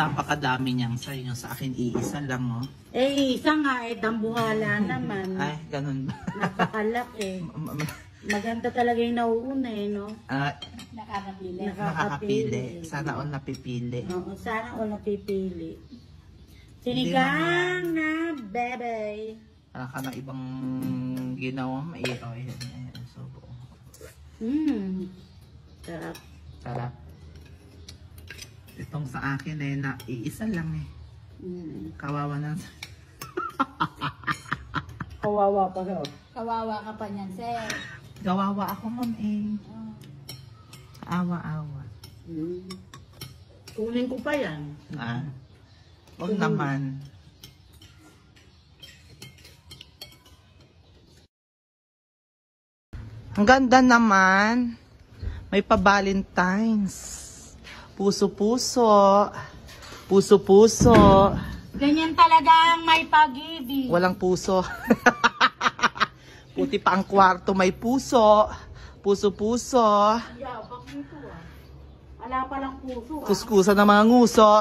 napakadami niyang sa inyo. Sa akin, iisa lang, oh. Eh, isa nga, dambuhala naman. Ay, ganun ba? Napakalaki. Maganda talaga yung nauuna eh, no? Nakakapili. Nakakapili. Sana all napipili. Oo, sana all napipili. Sinigang na bebe. Wala ka na ibang ginawa. Oh, yan. So, Sarap. sarap. Itong sa akin eh, na iisa lang eh. Kawawa na. Kawawa pa ka. Kawawa ka pa niyan, sir. Kawawa ako, ma'am eh. Awa-awa. Kunin ko pa yan. Huwag naman. Ang ganda naman. May pa-Valentine's. Puso-puso. Puso-puso. Ganyan talaga ang may pag-ibig. Walang puso. Puti pa ang kwarto may puso. Puso-puso. Yabak nito ah. Wala palang puso ah. Kuskusan ng mga nguso.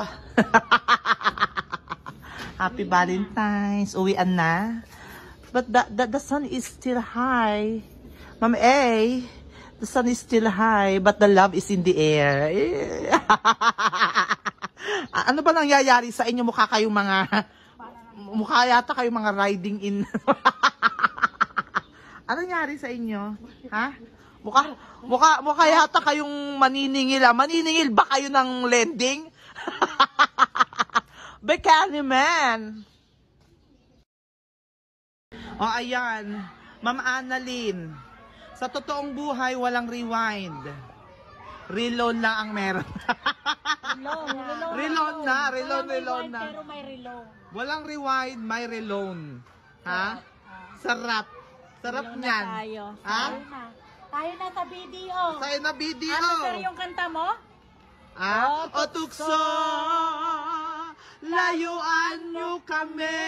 Happy Valentine's. Uwian na. But the sun is still high. Ma'am A, the sun is still high, but the love is in the air. Ano ba nangyayari sa inyo? Mukha kayong mga... Mukha yata kayong mga riding in... Ano nangyari sa inyo? Ha? Mukha yata kayong maniningil. Maniningil ba kayo ng lending? Bekani man. O ayan, Ma'am Annalyn. Sa totoong buhay, walang rewind. Reload lang ang meron. Reload na. Pero may reload. Walang rewind, may reload. Ha? Sarap. Sarap niyan. Tayo. Ha? Tayo na sa video. Tayo na video. Ano sir yung kanta mo? O tukso, layuan nyo kami.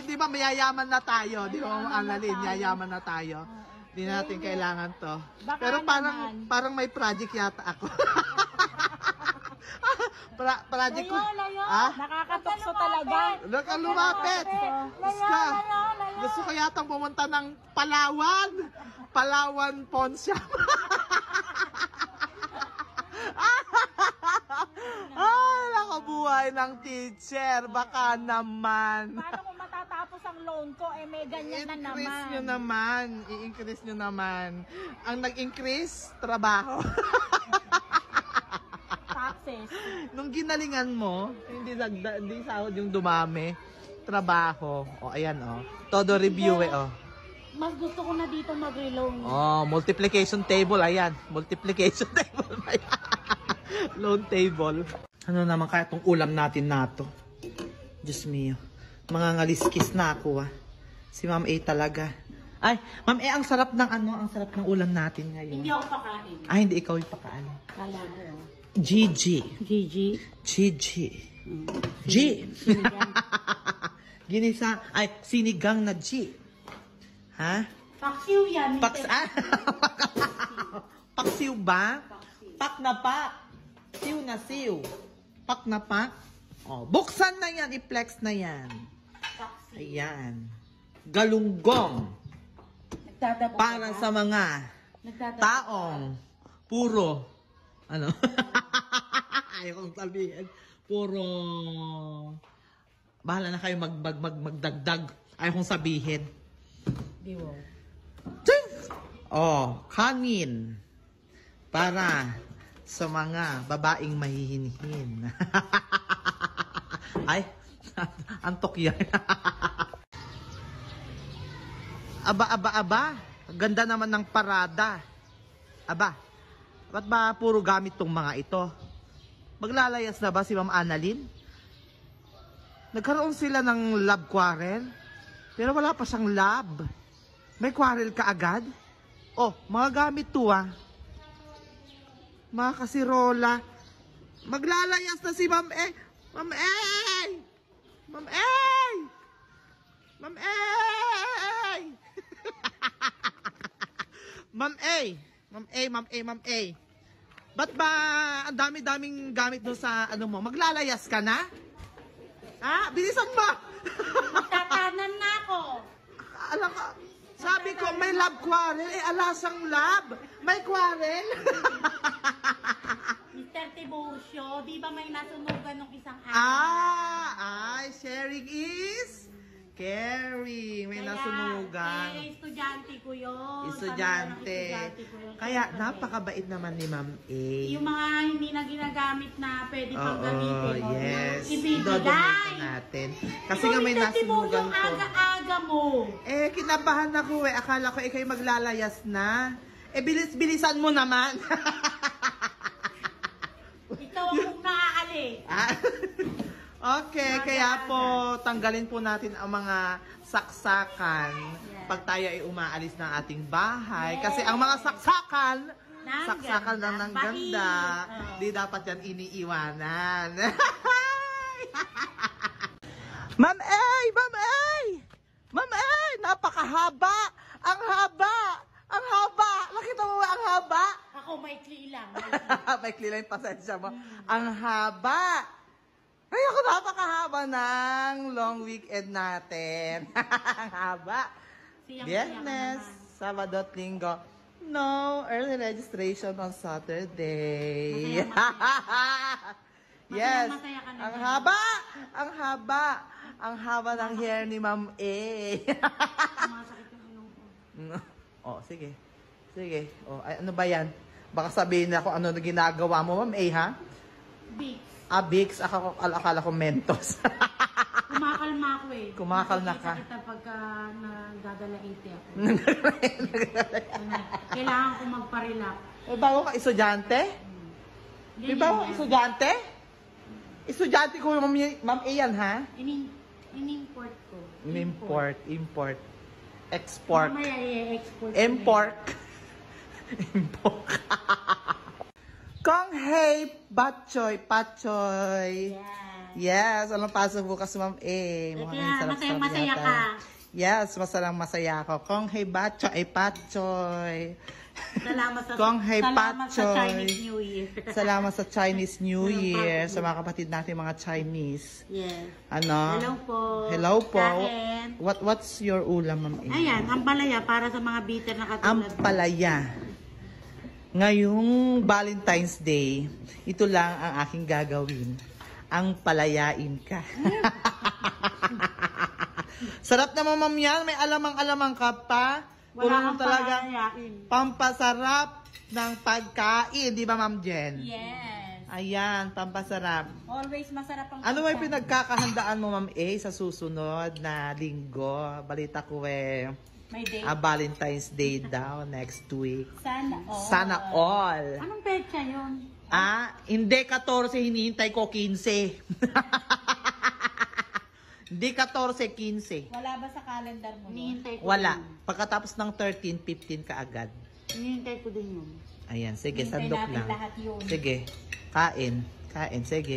Di ba mayayaman na tayo? Di ba, Annalyn, yayaman na tayo? Di natin kailangan to. Baka Pero naman. parang may project yata ako. Project ko. Layo. Ah? Nakakatukso talaga. Lumapit. Gusto ko yatang pumunta ng Palawan. Palawan Pawn Shop. Ay, nakabuhay ng teacher. Baka naman. Paano kung matatapos ang loan ko, eh may ganyan na naman. I-increase nyo naman. I-increase nyo naman. Ang nag-increase, trabaho. Taxes. Nung ginalingan mo, hindi sahod yung dumami. Trabaho. O, ayan o. Todo review eh o. Mas gusto ko na dito mag-reloan. Oh, multiplication table. Ayan. Multiplication table. Ayan. Loan table. Ano naman kaya itong ulam natin na to? Diyos mio. Mga ngaliskis na ako ah. Si Ma'am A talaga. Ay, Ma'am A, ang sarap ng ang sarap ng ulam natin ngayon. Hindi ako pakain. Ay, hindi ikaw yung pakain. Kala ko. Gigi. Gigi. Gigi. G. Ginisa. Ay, sinigang na G. Ha? Paksiw yan. Paksiw ba? Pak na pak. Siw na siw. Pak na pak. Oh, buksan na yan. I-flex na yan. Ayan. Galunggong. Para sa mga taong puro. Ano? Ayaw kong sabihin. Puro. Bahala na kayo magdagdag. Ayaw kong sabihin. Diwo. Oh, kanin. Para sa mga babaeng mahihinhin. Ay, antok yan. Aba. Ganda naman ng parada. Aba, ba't ba puro gamit tong mga ito? Maglalayas na ba si Ma'am Annalyn? Nagkaroon sila ng love quarrel, pero wala pa siyang love. May quarrel ka agad? Oh, mga gamit to ah. Mga kasirola. Maglalayas na si Ma'am A. Ma'am A! Ma'am A! Ma'am A! Ma'am A! Ma'am A! Ma'am A! Ma'am A! Ba't ba ang dami-daming gamit doon sa ano mo? Maglalayas ka na? Ha? Bilisan mo! Tatanan na ako. Alam ka, sabi ko may love quarrel. Eh, alasang love. May quarrel. Mr. Tiburcio, di ba may nasunugan ng isang araw? Ay, sharing is caring. May nasunugan. Estudyante ko yun. Estudyante. Sabi ko yun. Kaya napakabait naman ni Ma'am A. Yung mga hindi na ginagamit na pwede pang Oo, gamitin. yes. Ibibigay. Dodonate natin. Kasi nga may Mr. Tiburcio, nasunugan ko. aga-aga mo. Eh, kinabahan ako eh. Akala ko kayo maglalayas na. Eh, bilis-bilisan mo naman. Ikaw ang naaalis. Ah, okay, kaya po tanggalin po natin ang mga saksakan pag tayo ay umaalis ng ating bahay. Kasi ang mga saksakan, Ng saksakan ganda. lang ng ganda, Bait. di dapat yan iniiwanan. Ma'am Ay! Ma'am Ay! Ma'am Ay! Napakahaba! Ang haba! Ang haba! Nakita mo ba ang haba? Ako maikli lang. May clear yung pasensya mo. Ang haba! Ay, ako napakahaba ng long weekend natin. Ang haba. Viernes, Sabado at Linggo. No early registration on Saturday. Yes. Masaya ka na Ang dyan. haba! Ang haba! Ang haba ng hair ni Ma'am A. Masakit yung ilong ko. Oh, sige. Sige. Oh, ay, ano ba yan? Baka sabihin na kung ano na ginagawa mo, Ma'am A, ha? Big. Bix. Akala ko Mentos. Kumakalma ako eh. Kumakalma ka. Kita pagka nagdadala 80 ako. Kailangan ko magpa-relax. Eh, bago ka estudyante? Di ba ako estudyante? Estudyante ko, Ma'am A yan, ha? In-import ko. Import. Export. Mamaya i-export. Import. Import. Kong hey, batchoy, patchoy. Yeah. Yes, anong pasok bukas, Ma'am A? Kaya masaya ka. Yes, masaya ako. Kong hey, batchoy, patchoy. Salamat sa, Kong hey, salamat sa patchoy. Chinese New Year. Salamat sa Chinese New Year, Patchoy. sa mga kapatid natin mga Chinese. Yes. Ano? Hello po. Hello po. Kain. What's your ulam, Ma'am A? Ayan, ang balaya para sa mga bitter na katulad. Ang palaya. Ngayong Valentine's Day, ito lang ang aking gagawin. Ang palayain ka. Sarap naman, Ma'am, yan. May alamang-alamang ka pa. Wala kang talagang palayain. pampasarap ng pagkain. Di ba, Ma'am Jen? Yes. Ayan, pampasarap. Always masarap ang Ano may pagkain. pinagkakahandaan mo, Ma'am A, sa susunod na linggo? Balita ko May day. Valentine's Day daw next week. Sana all. Sana all. Anong petsa yun? Hindi 14, hinihintay ko 15. Hindi 14, 15. Wala ba sa calendar mo yun? Hinihintay ko Wala. din. Pagkatapos ng 13, 15 ka agad. Hinihintay ko din yun. Ayan, sige, Hintay sandok natin lang. lahat yun. Sige, kain. Sige.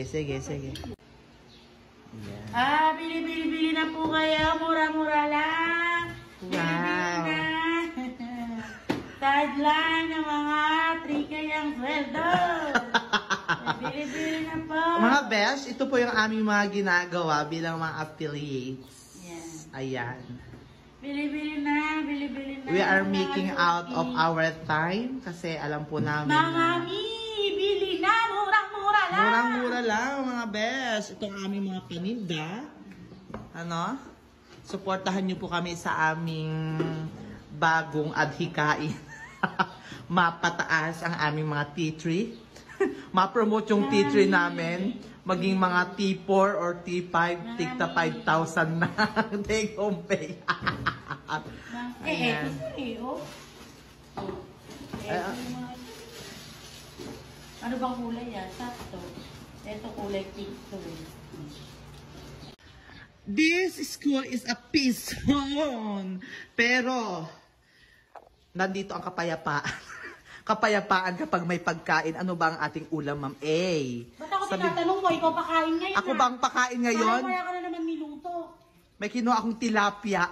Ayan. Bili na po kayo. Mura-mura lang. Wow. Bili na. Tagline ng mga 3K ang sweldo. Bili na po. Mga besh, ito po yung aming mga ginagawa bilang mga affiliates. Yes. Ayan. Bili na. We are Mga making out of suki. our time kasi alam po namin Mga na bili na. Murang-mura lang. murang-mura lang mga besh. Itong aming mga paninda. Ano? Suportahan niyo po kami sa aming bagong adhikain. Mapataas ang aming mga T3. Ma-promote yung T3 namin. Maging mga T4 or T5, tigta 5,000 na take home pay. Ayan. Ito eh, oh. Ano bang kulay yan? Sakto. Ito kulay pink to eh. This school is a peace zone. Pero, nandito ang kapayapaan. Kapayapaan kapag may pagkain. Ano ba ang ating ulam, Ma'am A? Ba't ako tinatanong mo? Ikaw pakain ngayon Ako ba ang pakain ngayon? Kaya ka na naman niluto. May kinuha akong tilapia.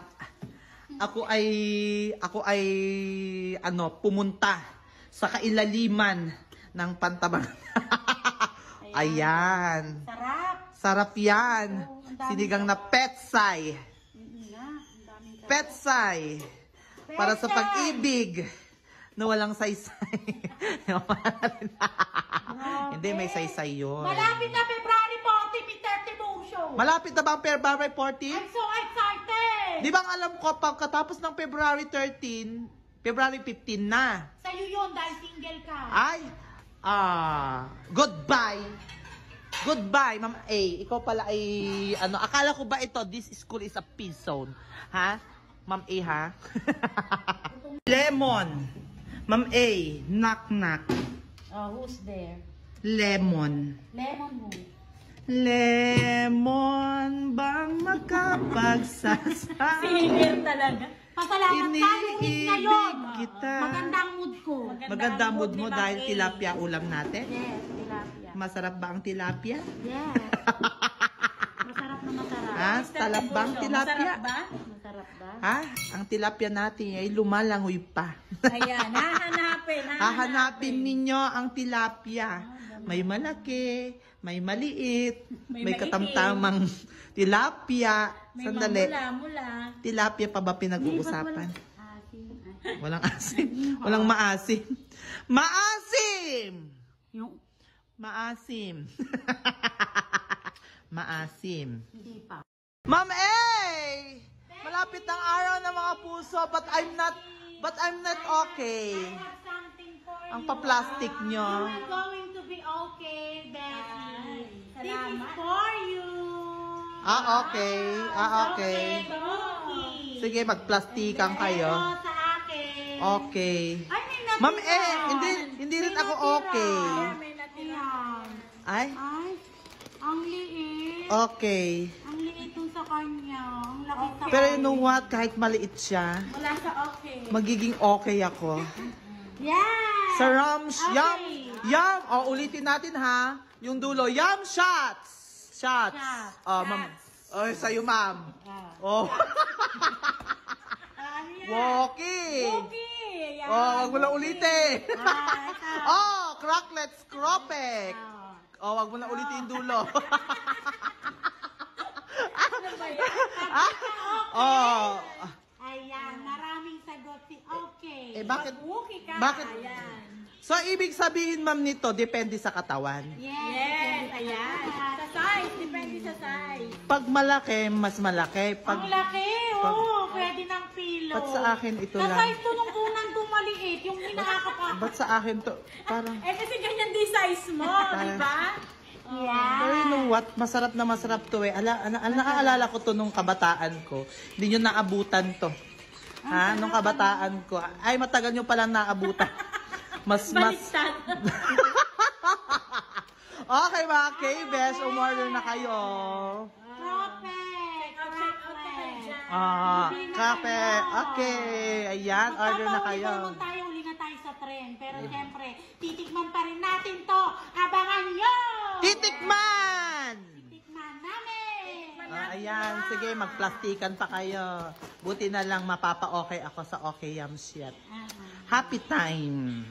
Ako ay pumunta sa kailaliman ng pantabang. Ayan. Sarap. Sarap yan. Oo, ang dami Sinigang na petsay. Nga, ang daming sarap. Petsay. Para sa pag-ibig na walang saysay. Hindi, may saysay yun. Malapit na February 40, may 30 mo show. Malapit na ba ang February 14? I'm so excited! Di ba ang alam ko, pagkatapos ng February 13, February 15 na. Sa'yo yun dahil single ka. Ay, goodbye. Goodbye, Ma'am A. Ikaw pala ay, akala ko ba ito, this school is a peace zone? Ha? Ma'am A, ha? Lemon. Ma'am A, knock knock. Oh, who's there? Lemon. Lemon mo. Lemon bang makapagsasama? Single talaga. Pasalamat tayo Iniibig ngayon. kita. Magandang mood ko. Maganda mood mo dahil tilapia ulam natin. Yes, tilapia. Masarap ba ang tilapia? Yes. Masarap na masarap. Ha? Talap ba ang tilapia? Masarap ba? Masarap ba? Ha? Ang tilapia natin ay lumalangoy pa. Ayan, hahanapin. Hahanapin ninyo ang tilapia. May malaki, may maliit, may maliit. katamtamang tilapia. May Sandali. mamula-mula. Tilapia pa ba pinag-uusapan? Asin. Walang asim. Walang maasim. Maasim! Yung, Maasim. Maasim. hindi pa. Ma'am A! Malapit ang araw ng mga puso, but I'm not okay. I have something for you. Ang pa-plastic You nyo. are going to be okay, Becky. This is salamat. for you. Okay. Okay. Cookie. Sige, magplastikan kayo. Ito sa akin. Okay. Ay, may natira. Ma'am A, hindi rin ako okay. May natira. Ay, Ay, ang liit. okay. Ang liit dun sa kanya. Ang laki sa Pero you know what? Kahit maliit siya, Wala sa okay. magiging okay ako. Yeah! Sa Rams, yum! Okay. Yum! O, ulitin natin ha. Yung dulo, yum shots! Shots! Shots. Ma'am. Oy, sa'yo, ma'am. Ah. Oh. Ano yan? Walking! Cookie! Yan. Oh, wag mo na ulitin. Ah, ito. Oh, crocklets, cropek. Ah. Oh, wag mo na ulitin yung dulo. Ano ba yan? Oh. Ayan, maraming sagot si okay. Eh, bakit- Mag-okay ka. bakit- Ayan. So, ibig sabihin, ma'am, nito, depende sa katawan. Yes, ayan. Sa size, depende sa size. Pag malaki, mas malaki. Ang Pag, laki, oo. Pwede ng pilo. ba't sa akin ito Sa lang? size to nung unang tumaliit, yung pinakakapa. Ba't sa akin to? Parang, Eh kasi ganyan din size mo, di ba? Yeah. pero you know what? Masarap na masarap to eh. Naaalala ko to nung kabataan ko. Hindi nyo naabutan to. Ha? Nung kabataan ko. Ay, matagal nyo palang naabutan. Mas. Baliktad. Okay mga K-Bes, umorder na kayo. Perfect. Kape. Okay. Ayan, order na kayo. Magpapauli tayo, uli na tayo sa trend. Pero siyempre, titikman pa rin natin to. Abangan nyo! Titikman! Titikman namin! Ayan, sige, magplastikan pa kayo. Buti na lang mapapa-okay ako sa Okay Yams yet. Happy time!